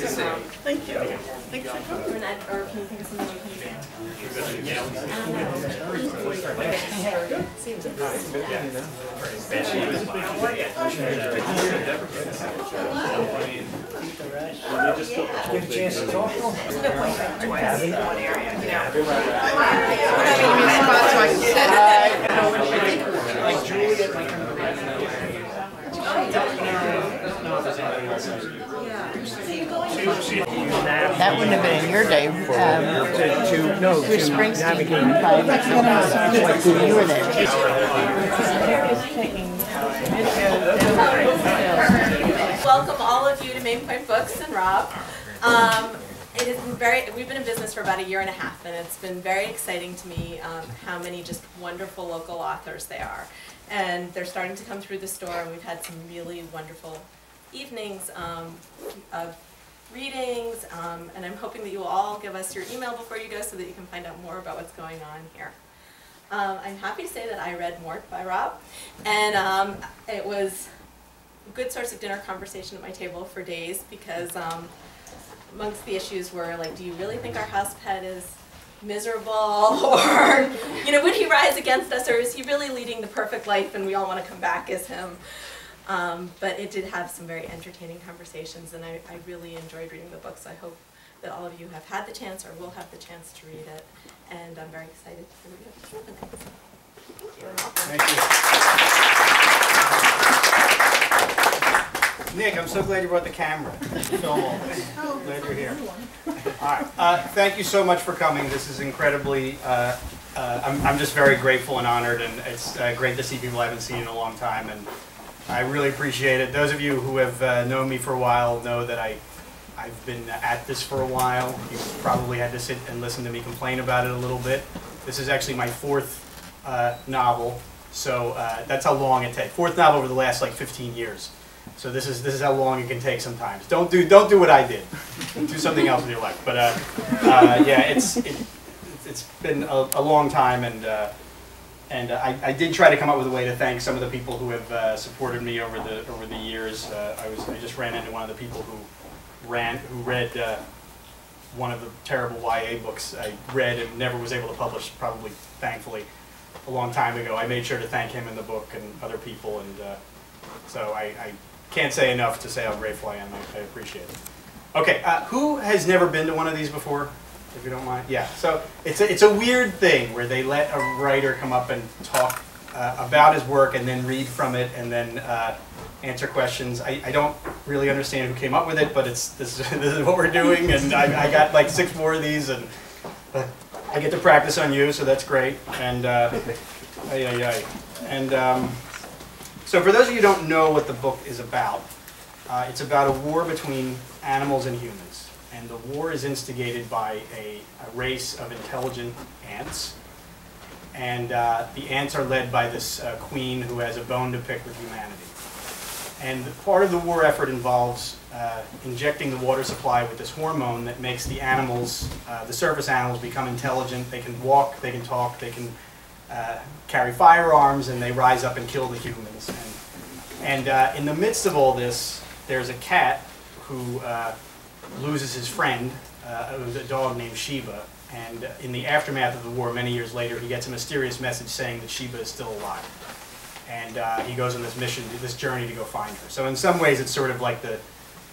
Thank you. Thank you. Or can you think of something you can Get a chance to talk to them? Like Juliet, like That wouldn't have been in your day. Bruce Springsteen. You were there. Welcome all of you to Main Point Books and Rob. It has been we've been in business for about 1.5 years, and it's been very exciting to me how many just wonderful local authors they are. And they're starting to come through the store, and we've had some really wonderful evenings of readings, and I'm hoping that you will all give us your email before you go so that you can find out more about what's going on here. I'm happy to say that I read Mort by Rob, and it was a good source of dinner conversation at my table for days, because amongst the issues were like, do you really think our house pet is miserable, or would he rise against us, or is he really leading the perfect life and we all want to come back as him? But it did have some very entertaining conversations, and I really enjoyed reading the book, so I hope that all of you have had the chance or will have the chance to read it, and I'm very excited to read it tonight. Thank you. Thank you. Nick, I'm so glad you brought the camera to film all this. Glad you're here. All right. Thank you so much for coming. This is incredibly, I'm just very grateful and honored, and it's great to see people I haven't seen in a long time, and I really appreciate it. Those of you who have known me for a while know that I've been at this for a while. You've probably had to sit and listen to me complain about it a little bit. This is actually my 4th novel, so that's how long it takes. 4th novel over the last like 15 years. So this is how long it can take sometimes. Don't do what I did. Do something else with your life. But yeah, it's been a long time, and I did try to come up with a way to thank some of the people who have supported me over the years. I just ran into one of the people who read one of the terrible YA books I read and never was able to publish, probably thankfully, a long time ago. I made sure to thank him in the book and other people, and so I can't say enough to say how grateful I am. I appreciate it. Okay, who has never been to one of these before? If you don't mind. Yeah, so it's a weird thing where they let a writer come up and talk about his work and then read from it and then answer questions. I don't really understand who came up with it, but this is what we're doing, and I got like 6 more of these, and I get to practice on you, so that's great. And so for those of you who don't know what the book is about, it's about a war between animals and humans. And the war is instigated by a race of intelligent ants. And the ants are led by this queen who has a bone to pick with humanity. And part of the war effort involves injecting the water supply with this hormone that makes the animals, the surface animals, become intelligent. They can walk, they can talk, they can carry firearms, and they rise up and kill the humans. And in the midst of all this, there's a cat who loses his friend, who's a dog named Sheba, and in the aftermath of the war, many years later, he gets a mysterious message saying that Sheba is still alive. And he goes on this mission, this journey to go find her. So in some ways, it's sort of like the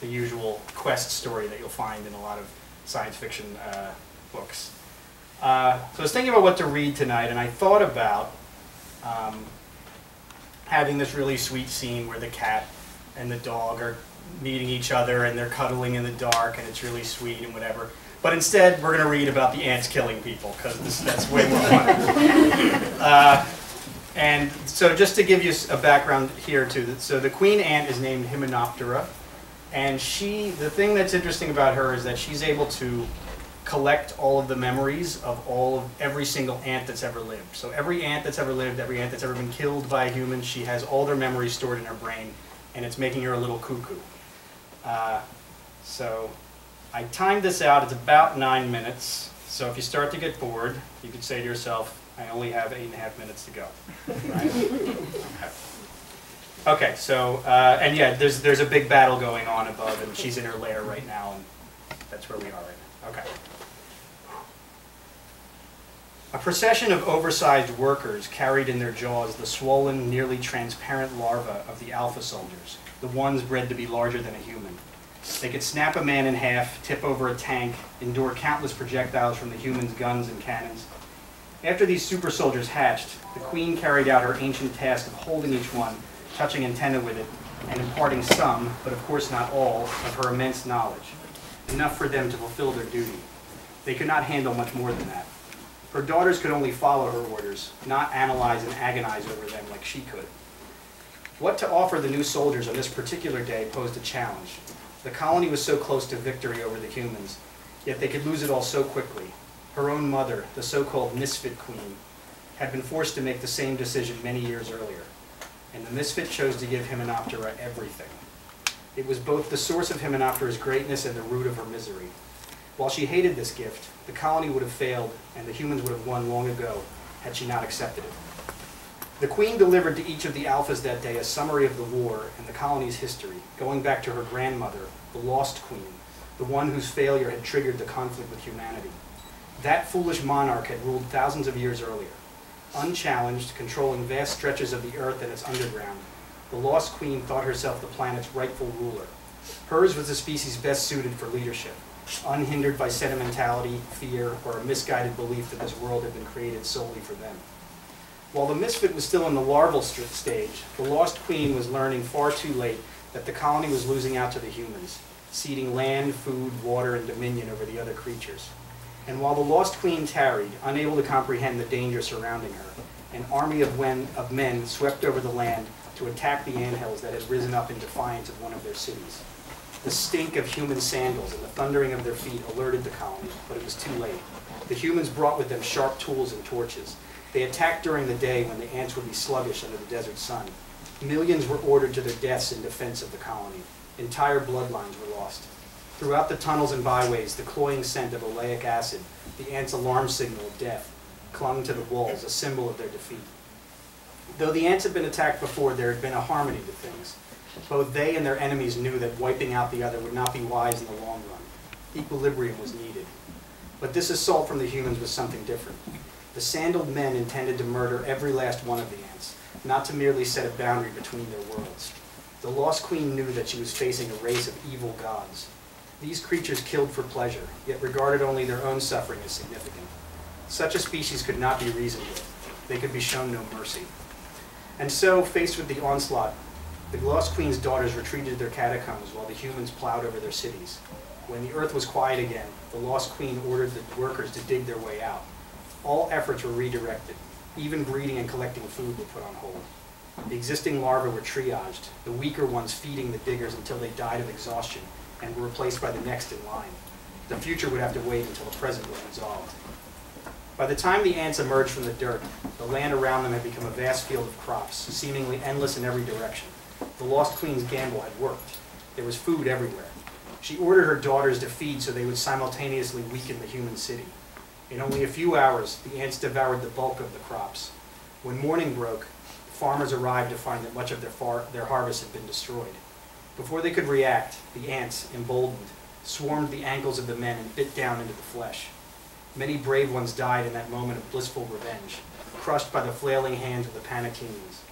usual quest story that you'll find in a lot of science fiction books. So I was thinking about what to read tonight, and I thought about having this really sweet scene where the cat and the dog are meeting each other and they're cuddling in the dark and it's really sweet and whatever. But instead, we're going to read about the ants killing people, because that's way more fun. And so just to give you a background here too, so the queen ant is named Hymenoptera, and the thing that's interesting about her is that she's able to collect all of the memories of every single ant that's ever lived. So every ant that's ever lived, every ant that's ever been killed by a human, she has all their memories stored in her brain, and it's making her a little cuckoo. So I timed this out. It's about 9 minutes. So if you start to get bored, you could say to yourself, I only have 8.5 minutes to go. Right? Okay, so, and yeah, there's a big battle going on above, and she's in her lair right now, and That's where we are right now. Okay. A procession of oversized workers carried in their jaws the swollen, nearly transparent larvae of the alpha soldiers, the ones bred to be larger than a human. They could snap a man in half, tip over a tank, endure countless projectiles from the humans' guns and cannons. After these super soldiers hatched, the queen carried out her ancient task of holding each one, touching antenna with it, and imparting some, but of course not all, of her immense knowledge, enough for them to fulfill their duty. They could not handle much more than that. Her daughters could only follow her orders, not analyze and agonize over them like she could. What to offer the new soldiers on this particular day posed a challenge. The colony was so close to victory over the humans, yet they could lose it all so quickly. Her own mother, the so-called misfit queen, had been forced to make the same decision many years earlier, and the misfit chose to give Hymenoptera everything. It was both the source of Hymenoptera's greatness and the root of her misery. While she hated this gift, the colony would have failed and the humans would have won long ago had she not accepted it. The queen delivered to each of the alphas that day a summary of the war and the colony's history, going back to her grandmother, the Lost Queen, the one whose failure had triggered the conflict with humanity. That foolish monarch had ruled thousands of years earlier. Unchallenged, controlling vast stretches of the earth and its underground, the Lost Queen thought herself the planet's rightful ruler. Hers was the species best suited for leadership, unhindered by sentimentality, fear, or a misguided belief that this world had been created solely for them. While the misfit was still in the larval stage, the Lost Queen was learning far too late that the colony was losing out to the humans, ceding land, food, water, and dominion over the other creatures. And while the Lost Queen tarried, unable to comprehend the danger surrounding her, an army of men swept over the land to attack the anthills that had risen up in defiance of one of their cities. The stink of human sandals and the thundering of their feet alerted the colony, but it was too late. The humans brought with them sharp tools and torches. They attacked during the day when the ants would be sluggish under the desert sun. Millions were ordered to their deaths in defense of the colony. Entire bloodlines were lost. Throughout the tunnels and byways, the cloying scent of oleic acid, the ants' alarm signal of death, clung to the walls, a symbol of their defeat. Though the ants had been attacked before, there had been a harmony to things. Both they and their enemies knew that wiping out the other would not be wise in the long run. Equilibrium was needed. But this assault from the humans was something different. The sandaled men intended to murder every last one of the ants, not to merely set a boundary between their worlds. The Lost Queen knew that she was facing a race of evil gods. These creatures killed for pleasure, yet regarded only their own suffering as significant. Such a species could not be reasoned with. They could be shown no mercy. And so, faced with the onslaught, the Lost Queen's daughters retreated to their catacombs while the humans plowed over their cities. When the earth was quiet again, the Lost Queen ordered the workers to dig their way out. All efforts were redirected. Even breeding and collecting food were put on hold. The existing larvae were triaged, the weaker ones feeding the diggers until they died of exhaustion and were replaced by the next in line. The future would have to wait until the present was resolved. By the time the ants emerged from the dirt, the land around them had become a vast field of crops, seemingly endless in every direction. The Lost Queen's gamble had worked. There was food everywhere. She ordered her daughters to feed so they would simultaneously weaken the human city. In only a few hours, the ants devoured the bulk of the crops. When morning broke, farmers arrived to find that much of their harvest had been destroyed. Before they could react, the ants, emboldened, swarmed the ankles of the men and bit down into the flesh. Many brave ones died in that moment of blissful revenge, crushed by the flailing hands of the panicked humans.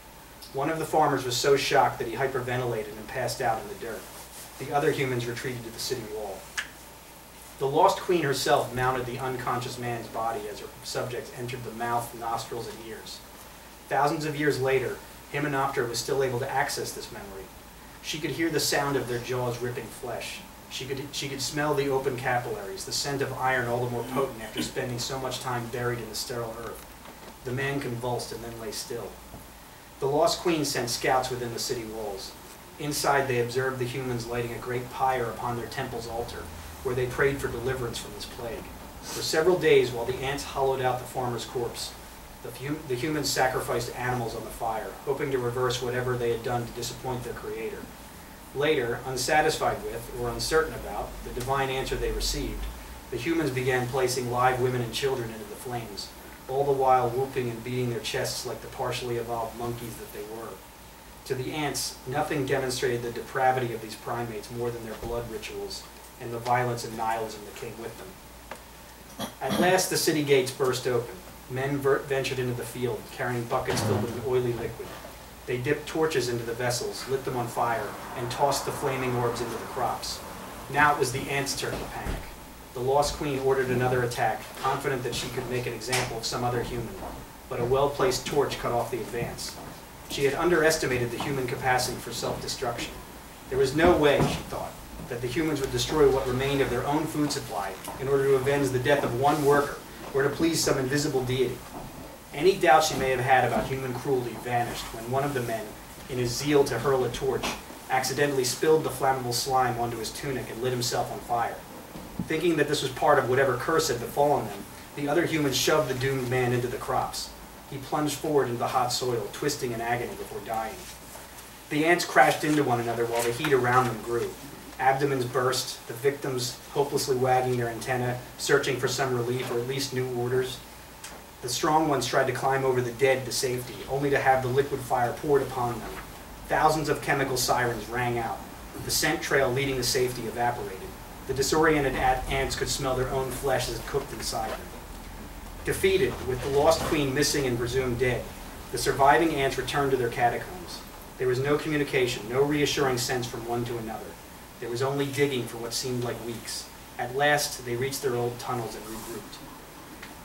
One of the farmers was so shocked that he hyperventilated and passed out in the dirt. The other humans retreated to the city wall. The Lost Queen herself mounted the unconscious man's body as her subjects entered the mouth, nostrils, and ears. Thousands of years later, Hymenoptera was still able to access this memory. She could hear the sound of their jaws ripping flesh. She could smell the open capillaries, the scent of iron all the more potent after spending so much time buried in the sterile earth. The man convulsed and then lay still. The Lost Queen sent scouts within the city walls. Inside, they observed the humans lighting a great pyre upon their temple's altar, where they prayed for deliverance from this plague. For several days, while the ants hollowed out the farmer's corpse, the humans sacrificed animals on the fire, hoping to reverse whatever they had done to disappoint their creator. Later, unsatisfied with, or uncertain about, the divine answer they received, the humans began placing live women and children into the flames, all the while whooping and beating their chests like the partially evolved monkeys that they were. To the ants, nothing demonstrated the depravity of these primates more than their blood rituals and the violence and nihilism that came with them. At last, the city gates burst open. Men ventured into the field, carrying buckets filled with oily liquid. They dipped torches into the vessels, lit them on fire, and tossed the flaming orbs into the crops. Now it was the ants' turn to panic. The Lost Queen ordered another attack, confident that she could make an example of some other human, but a well-placed torch cut off the advance. She had underestimated the human capacity for self-destruction. There was no way, she thought, that the humans would destroy what remained of their own food supply in order to avenge the death of one worker or to please some invisible deity. Any doubt she may have had about human cruelty vanished when one of the men, in his zeal to hurl a torch, accidentally spilled the flammable slime onto his tunic and lit himself on fire. Thinking that this was part of whatever curse had befallen them, the other humans shoved the doomed man into the crops. He plunged forward into the hot soil, twisting in agony before dying. The ants crashed into one another while the heat around them grew. Abdomens burst, the victims hopelessly wagging their antennae, searching for some relief or at least new orders. The strong ones tried to climb over the dead to safety, only to have the liquid fire poured upon them. Thousands of chemical sirens rang out. The scent trail leading to safety evaporated. The disoriented ants could smell their own flesh as it cooked inside them. Defeated, with the Lost Queen missing and presumed dead, the surviving ants returned to their catacombs. There was no communication, no reassuring sense from one to another. There was only digging for what seemed like weeks. At last, they reached their old tunnels and regrouped.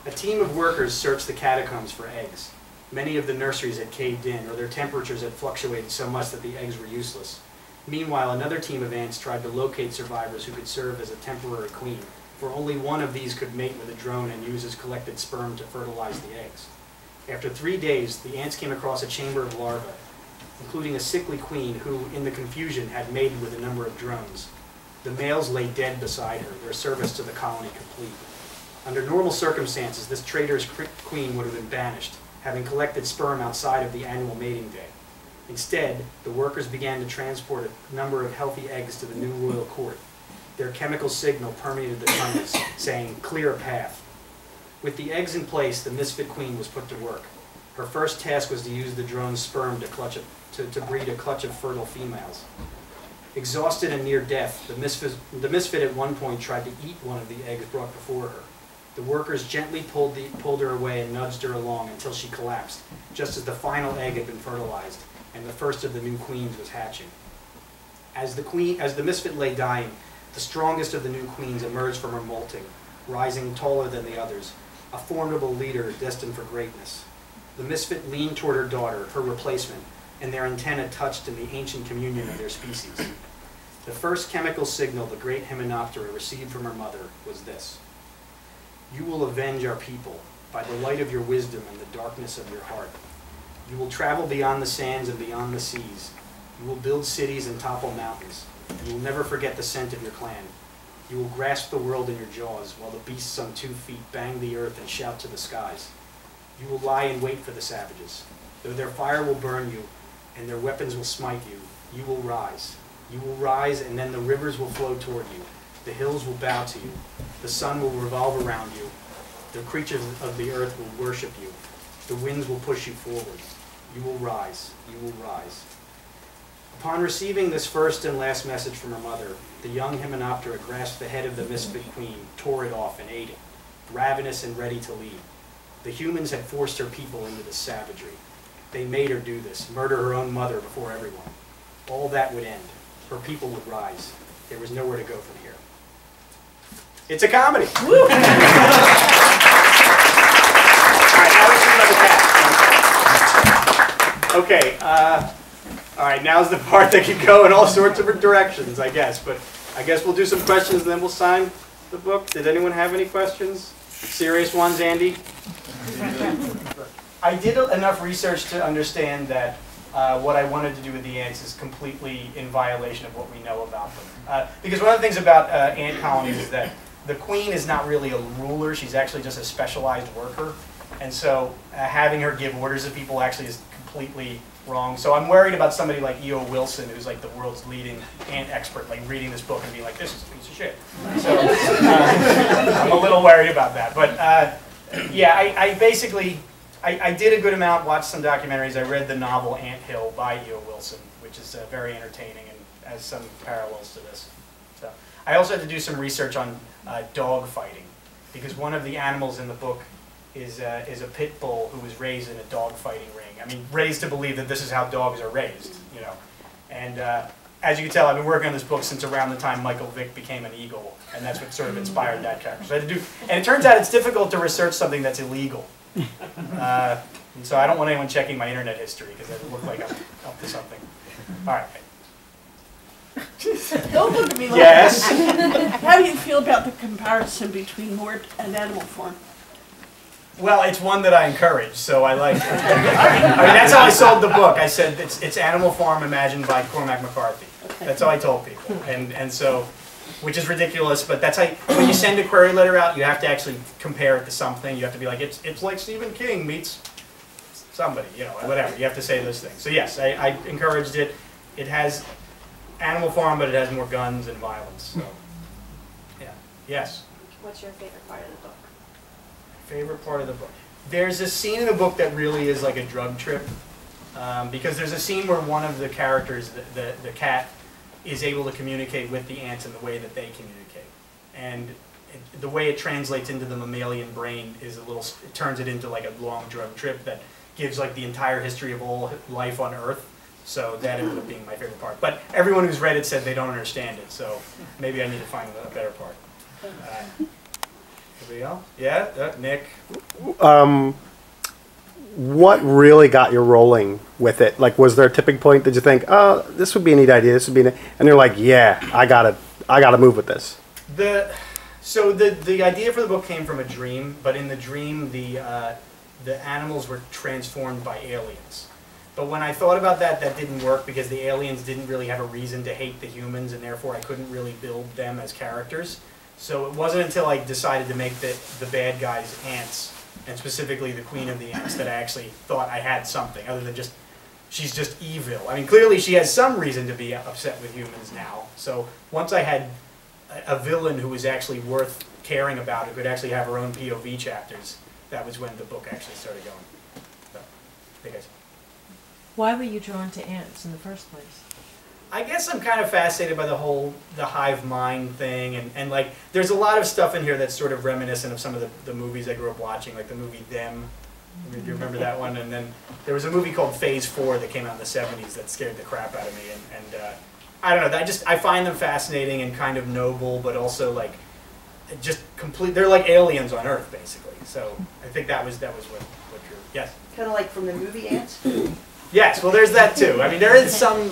A team of workers searched the catacombs for eggs. Many of the nurseries had caved in, or their temperatures had fluctuated so much that the eggs were useless. Meanwhile, another team of ants tried to locate survivors who could serve as a temporary queen, for only one of these could mate with a drone and use his collected sperm to fertilize the eggs. After 3 days, the ants came across a chamber of larvae, including a sickly queen who, in the confusion, had mated with a number of drones. The males lay dead beside her, their service to the colony complete. Under normal circumstances, this traitorous queen would have been banished, having collected sperm outside of the annual mating day. Instead, the workers began to transport a number of healthy eggs to the new royal court. Their chemical signal permeated the tunnels, saying, "Clear a path." With the eggs in place, the misfit queen was put to work. Her first task was to use the drone's sperm to breed a clutch of fertile females. Exhausted and near death, the misfit at one point tried to eat one of the eggs brought before her. The workers gently pulled her away and nudged her along until she collapsed, just as the final egg had been fertilized, and the first of the new queens was hatching. As the misfit lay dying, the strongest of the new queens emerged from her molting, rising taller than the others, a formidable leader destined for greatness. The misfit leaned toward her daughter, her replacement, and their antennae touched in the ancient communion of their species. The first chemical signal the great Hymenoptera received from her mother was this: "You will avenge our people by the light of your wisdom and the darkness of your heart. You will travel beyond the sands and beyond the seas. You will build cities and topple mountains. You will never forget the scent of your clan. You will grasp the world in your jaws while the beasts on 2 feet bang the earth and shout to the skies. You will lie in wait for the savages. Though their fire will burn you and their weapons will smite you, you will rise. You will rise, and then the rivers will flow toward you. The hills will bow to you. The sun will revolve around you. The creatures of the earth will worship you. The winds will push you forward. You will rise. You will rise." Upon receiving this first and last message from her mother, the young Hymenoptera grasped the head of the misfit queen, tore it off, and ate it, ravenous and ready to leave. The humans had forced her people into this savagery. They made her do this, murder her own mother before everyone. All that would end. Her people would rise. There was nowhere to go from here. It's a comedy. Woo! All right, now let's do another cast. Okay, all right, now's the part that could go in all sorts of directions, I guess. But I guess we'll do some questions, and then we'll sign the book. Did anyone have any questions? Serious ones, Andy? I did enough research to understand that what I wanted to do with the ants is completely in violation of what we know about them. Because one of the things about ant colonies is that the queen is not really a ruler. She's actually just a specialized worker. And so having her give orders to people actually is completely wrong. So I'm worried about somebody like E.O. Wilson, who's like the world's leading ant expert, like reading this book and being like, "This is a piece of shit." So I'm a little worried about that. But yeah, I basically, I did a good amount, watched some documentaries. I read the novel Ant Hill by E.O. Wilson, which is very entertaining and has some parallels to this. So I also had to do some research on dog fighting, because one of the animals in the book is a pit bull who was raised in a dog fighting ring. I mean, raised to believe that this is how dogs are raised, you know. And as you can tell, I've been working on this book since around the time Michael Vick became an eagle, and that's what sort of inspired that character. So I had to do, and it turns out it's difficult to research something that's illegal. And so I don't want anyone checking my internet history, because it would look like I'm up to something. All right. Don't look at me like Yes. that. How do you feel about the comparison between Mort and animal form? Well, it's one that I encourage, so I like it. I mean, that's how I sold the book. I said it's Animal Farm imagined by Cormac McCarthy. That's how I told people. And so, which is ridiculous, but that's how, when you send a query letter out, you have to actually compare it to something. You have to be like, it's like Stephen King meets somebody, you know, whatever. You have to say those things. So yes, I encouraged it. It has Animal Farm, but it has more guns and violence. So, yeah. Yes? What's your favorite part of the book? Favorite part of the book. There's a scene in the book that really is like a drug trip, because there's a scene where one of the characters, the cat, is able to communicate with the ants in the way that they communicate. And the way it translates into the mammalian brain is a little, it turns it into like a long drug trip that gives like the entire history of all life on Earth. So that ended up being my favorite part. But everyone who's read it said they don't understand it, so maybe I need to find a better part. Anybody else? Yeah, Nick? What really got you rolling with it? Like, was there a tipping point? Did you think, oh, this would be a neat idea, this would be, and you're like, yeah, I gotta move with this. So the idea for the book came from a dream, but in the dream, the animals were transformed by aliens. But when I thought about that, that didn't work because the aliens didn't really have a reason to hate the humans, and therefore I couldn't really build them as characters. So it wasn't until I decided to make the bad guys ants, and specifically the queen of the ants, that I actually thought I had something other than just, she's just evil. I mean, clearly she has some reason to be upset with humans now. So once I had a villain who was actually worth caring about, who could actually have her own POV chapters, that was when the book actually started going. So, hey guys. Why were you drawn to ants in the first place? I guess I'm kind of fascinated by the hive mind thing, and like, there's a lot of stuff in here that's sort of reminiscent of some of the movies I grew up watching, like the movie Them. Do you remember that one? And then there was a movie called Phase 4 that came out in the 70s that scared the crap out of me, and I don't know, I find them fascinating and kind of noble, but also like, just complete, they're like aliens on Earth, basically. So I think that was what drew. Yes? Kind of like from the movie Ants? Yes, well there's that too. I mean, there is some,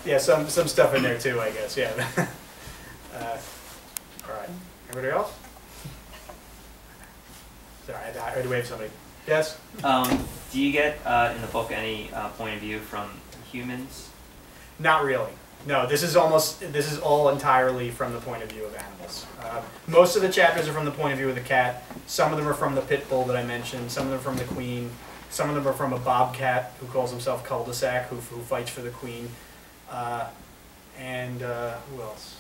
yeah, some stuff in there too, I guess, yeah. All right, anybody else? Sorry, I had to wave somebody. Yes? Do you get in the book any point of view from humans? Not really. No, this is all entirely from the point of view of animals. Most of the chapters are from the point of view of the cat. Some of them are from the pit bull that I mentioned. Some of them are from the queen. Some of them are from a bobcat who calls himself Cul-de-sac, who fights for the queen. And who else?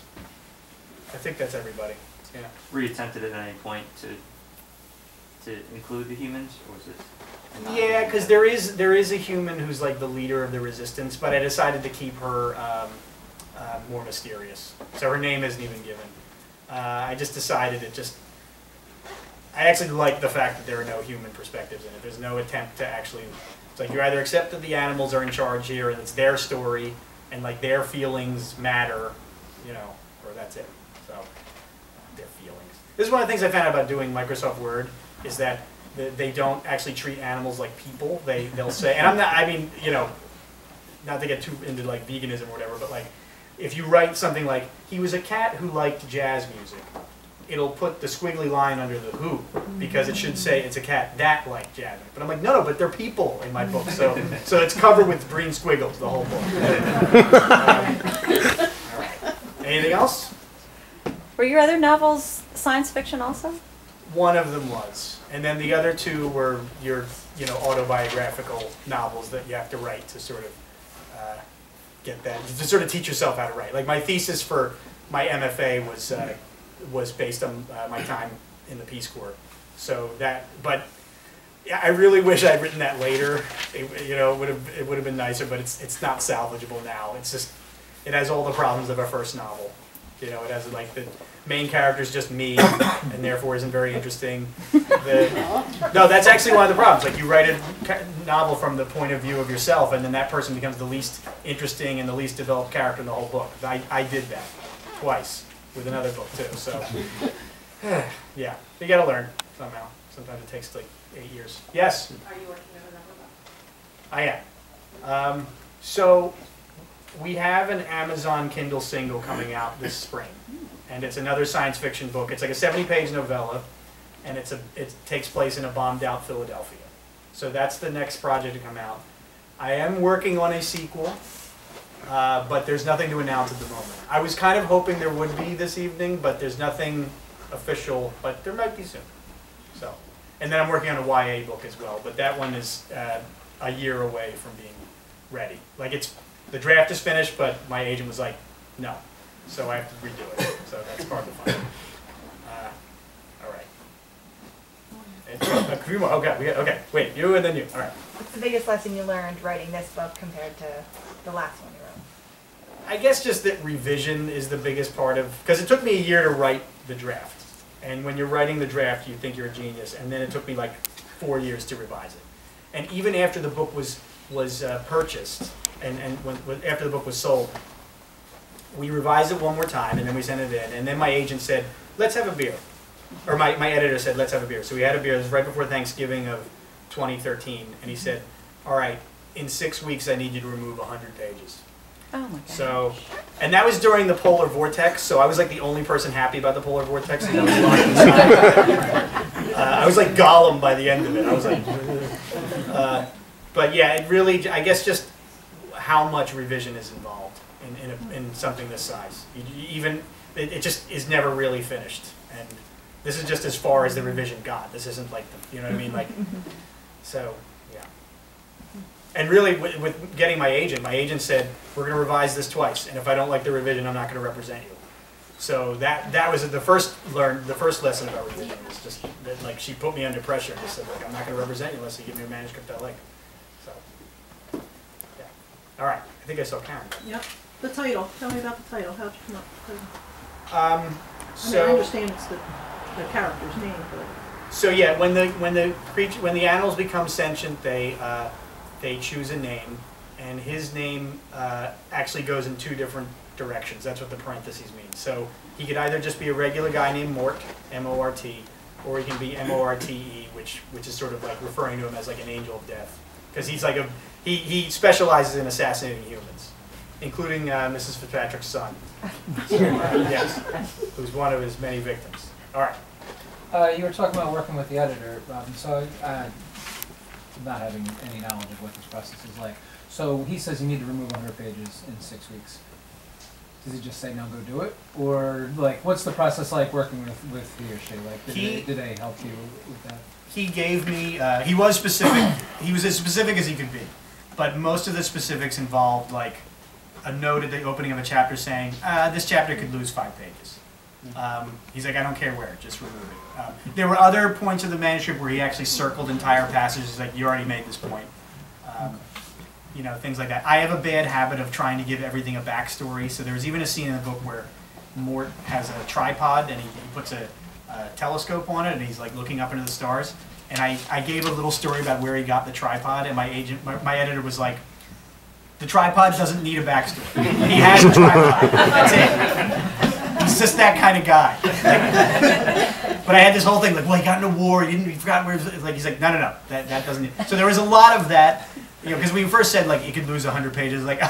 I think that's everybody. Yeah. Were you tempted at any point to include the humans, or was it? Yeah, because there is a human who's like the leader of the resistance, but I decided to keep her more mysterious. So her name isn't even given. I just decided I actually like the fact that there are no human perspectives in it. There's no attempt to actually, it's like you either accept that the animals are in charge here and it's their story and like their feelings matter, you know, or that's it. So, their feelings. This is one of the things I found out about doing Microsoft Word, is that they don't actually treat animals like people. They'll say, and I'm not, I mean, you know, not to get too into like veganism or whatever, but like, if you write something like, he was a cat who liked jazz music, it'll put the squiggly line under the who, because it should say it's a cat that liked jazz. But I'm like, no, but they're people in my book, so it's covered with green squiggles, the whole book. All right. Anything else? Were your other novels science fiction also? One of them was, and then the other two were your, autobiographical novels that you have to write to sort of get that, to sort of teach yourself how to write. Like my thesis for my MFA was based on my time in the Peace Corps. So that, but yeah, I really wish I'd written that later. It would have been nicer, but it's not salvageable now. It's just, it has all the problems of a first novel. You know, it has like the main character is just me, and therefore isn't very interesting. No, that's actually one of the problems. Like you write a novel from the point of view of yourself, and then that person becomes the least interesting and the least developed character in the whole book. I did that twice with another book too. So yeah, you got to learn somehow. Sometimes it takes like 8 years. Yes. Are you working on another book? I am. So we have an Amazon Kindle single coming out this spring, and it's another science fiction book. It's like a 70-page novella, and it takes place in a bombed-out Philadelphia. So that's the next project to come out. I am working on a sequel, but there's nothing to announce at the moment. I was kind of hoping there would be this evening, but there's nothing official, but there might be soon. So, and then I'm working on a YA book as well, but that one is a year away from being ready. Like the draft is finished, but my agent was like, no. So I have to redo it. So that's part of the fun. All right. A few more. Okay, wait, you and then you. All right. What's the biggest lesson you learned writing this book compared to the last one you wrote? I guess just that revision is the biggest part of, because it took me a year to write the draft. And when you're writing the draft, you think you're a genius. And then it took me like 4 years to revise it. And even after the book was purchased, and after the book was sold, we revised it one more time, and then we sent it in. And then my agent said, let's have a beer. Or my editor said, let's have a beer. So we had a beer. This was right before Thanksgiving of 2013. And he said, all right, in 6 weeks, I need you to remove 100 pages. Oh my God. So, and that was during the polar vortex, so I was like the only person happy about the polar vortex. I was locked inside. I was like Gollum by the end of it. I was like, but yeah, it really, I guess just how much revision is involved in something this size. It just is never really finished. And this is just as far as the revision got. This isn't like, you know what I mean? Like, so, yeah. And really, with getting my agent said, we're going to revise this twice, and if I don't like the revision, I'm not going to represent you. So that was the first lesson about revision, was just that, like, she put me under pressure and just said, like, I'm not going to represent you unless you give me a manuscript I like. So, yeah. All right, I think I saw Karen. Yep. The title. Tell me about the title. How'd you come up with the title? So, I understand it's the character's name, but so yeah, when the animals become sentient, they choose a name, and his name actually goes in 2 different directions. That's what the parentheses mean. So he could either just be a regular guy named Mort, M-O-R-T, or he can be M-O-R-T-E, which is sort of like referring to him as like an angel of death, because he's like he specializes in assassinating humans, including Mrs. Fitzpatrick's son. Yes, who's one of his many victims. All right. You were talking about working with the editor, Robin. So, not having any knowledge of what this process is like. So he says you need to remove 100 pages in 6 weeks. Does he just say no, go do it, or like what's the process like working with he or she? Like, did they help you with that? He gave me. He was specific. He was as specific as he could be, but most of the specifics involved like a note at the opening of a chapter saying this chapter could lose 5 pages. He's like, I don't care where, just remove it. There were other points of the manuscript where he actually circled entire passages, like, you already made this point. You know, things like that. I have a bad habit of trying to give everything a backstory, so there was even a scene in the book where Mort has a tripod, and he puts a telescope on it, and he's like looking up into the stars. And I gave a little story about where he got the tripod, and my editor was like, the tripod doesn't need a backstory. He has a tripod. That's it. He's just that kind of guy. But I had this whole thing like, well, he got in a war. He forgot where. Like, he's like, no, that doesn't. So there was a lot of that, you know, because when you first said like you could lose 100 pages, like,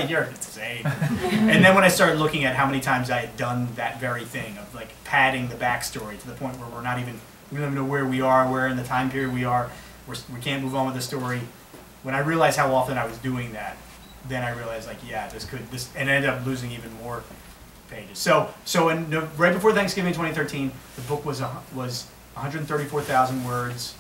you're insane. And then when I started looking at how many times I had done that very thing of like padding the backstory to the point where we don't even know where we are, where in the time period we are, we can't move on with the story. When I realized how often I was doing that, then I realized like, yeah, this, and I ended up losing even more pages. So right before Thanksgiving 2013, the book was 134,000 words,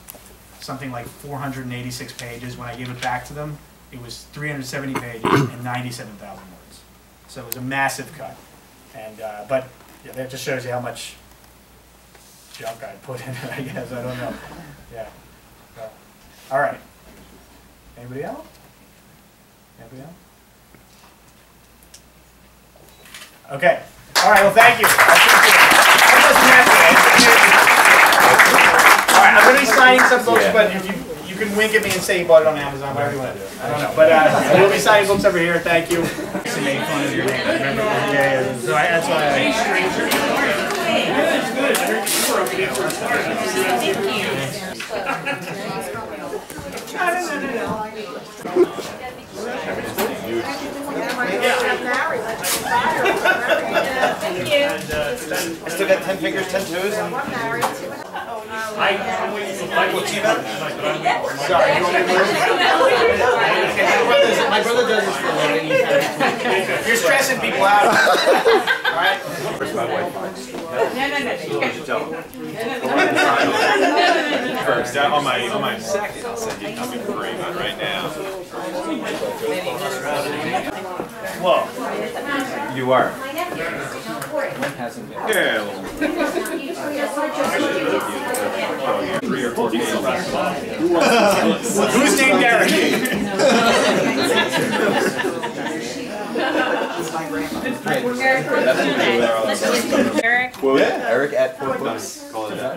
something like 486 pages. When I gave it back to them, it was 370 pages and 97,000 words. So it was a massive cut. And but yeah, that just shows you how much junk I put in it, I guess. I don't know. Yeah. So, all right. Anybody else? Anybody else? Okay. All All right, well, thank you. I appreciate it. That wasn't that bad. All right, I'm going to be signing some books, but if you can wink at me and say you bought it on Amazon, whatever you want to do. I don't know. But we'll be signing books over here. Thank you. To make fun of your name. Remember? Yeah. So that's why I still got 10 fingers, 10 toes. Michael Sheba? Sorry, you want me to move? My brother does this for a living. You're stressing people out. Alright? Where's my wife? First, on my second, I'll send you a copy for Raymond right now. Whoa. You are. Yeah. Three or 4 games. Who's named Eric? Eric. Eric at Quote Books. Call it that.